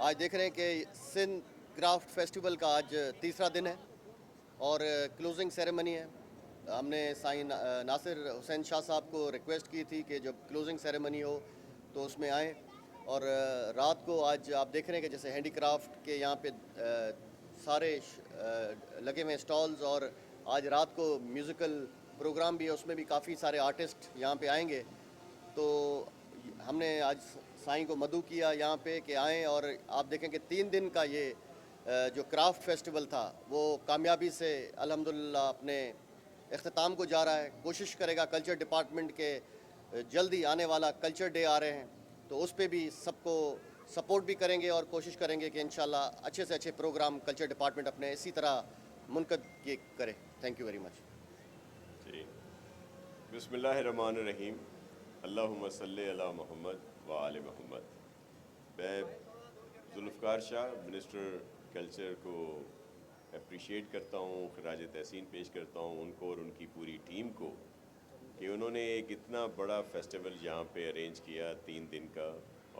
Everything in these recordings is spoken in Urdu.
آج دیکھ رہے ہیں کہ سندھ کرافٹ فیسٹیول کا آج تیسرا دن ہے اور کلوزنگ سیریمنی ہے. ہم نے سائیں ناصر حسین شاہ صاحب کو ریکویسٹ کی تھی کہ جب کلوزنگ سیریمنی ہو تو اس میں آئیں. اور رات کو آج آپ دیکھ رہے ہیں کہ جیسے ہینڈی کرافٹ کے یہاں پہ سارے لگے ہوئے اسٹالز، اور آج رات کو میوزیکل پروگرام بھی ہے، اس میں بھی کافی سارے آرٹسٹ یہاں پہ آئیں گے. تو ہم نے آج سائیں کو مدعو کیا یہاں پہ کہ آئیں، اور آپ دیکھیں کہ 3 دن کا یہ جو کرافٹ فیسٹیول تھا وہ کامیابی سے الحمدللہ اپنے اختتام کو جا رہا ہے. کوشش کرے گا کلچر ڈپارٹمنٹ کے جلدی آنے والا کلچر ڈے آ رہے ہیں تو اس پہ بھی سب کو سپورٹ بھی کریں گے اور کوشش کریں گے کہ انشاءاللہ اچھے سے اچھے پروگرام کلچر ڈپارٹمنٹ اپنے اسی طرح منعقد کرے. Thank you very much. جی، بسم اللہ الرحمن الرحیم. اللہم صلی علی محمد و آل محمد. میں ذوالفقار شاہ منسٹر کلچر کو اپریشیٹ کرتا ہوں، خراج تحسین پیش کرتا ہوں ان کو اور ان کی پوری ٹیم کو کہ انہوں نے ایک اتنا بڑا فیسٹیول یہاں پہ ارینج کیا 3 دن کا،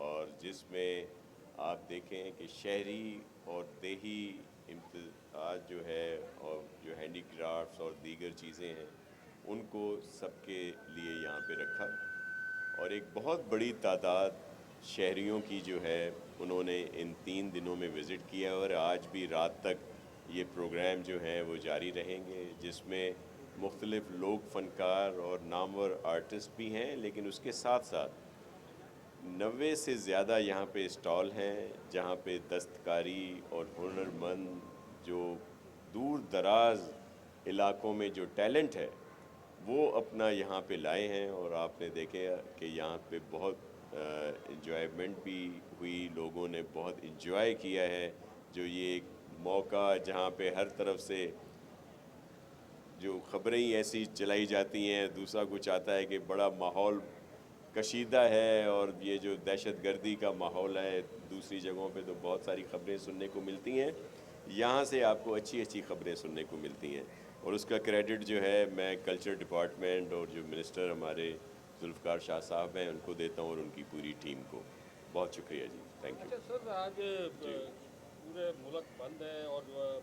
اور جس میں آپ دیکھیں کہ شہری اور دیہی امتزاج جو ہے، اور جو ہینڈی کرافٹس اور دیگر چیزیں ہیں ان کو سب کے لیے یہاں پہ رکھا. اور ایک بہت بڑی تعداد شہریوں کی جو ہے انہوں نے ان 3 دنوں میں وزٹ کیا، اور آج بھی رات تک یہ پروگرام جو ہیں وہ جاری رہیں گے، جس میں مختلف لوک فنکار اور نامور آرٹسٹ بھی ہیں، لیکن اس کے ساتھ ساتھ 90 سے زیادہ یہاں پہ اسٹال ہیں جہاں پہ دستکاری اور ہنرمند جو دور دراز علاقوں میں جو ٹیلنٹ ہے وہ اپنا یہاں پہ لائے ہیں. اور آپ نے دیکھے کہ یہاں پہ بہت انجوائمنٹ بھی ہوئی، لوگوں نے بہت انجوائے کیا ہے. جو یہ ایک موقع جہاں پہ ہر طرف سے جو خبریں ہی ایسی چلائی جاتی ہیں، دوسرا کچھ آتا ہے کہ بڑا ماحول کشیدہ ہے اور یہ جو دہشت گردی کا ماحول ہے، دوسری جگہوں پہ تو بہت ساری خبریں سننے کو ملتی ہیں. یہاں سے آپ کو اچھی اچھی خبریں سننے کو ملتی ہیں، اور اس کا کریڈٹ جو ہے میں کلچر ڈپارٹمنٹ اور جو منسٹر ہمارے ذوالفقار شاہ صاحب ہیں ان کو دیتا ہوں اور ان کی پوری ٹیم کو. بہت شکریہ جی، تھینک یو. اچھا سر، آج جی پورے ملک بند ہے اور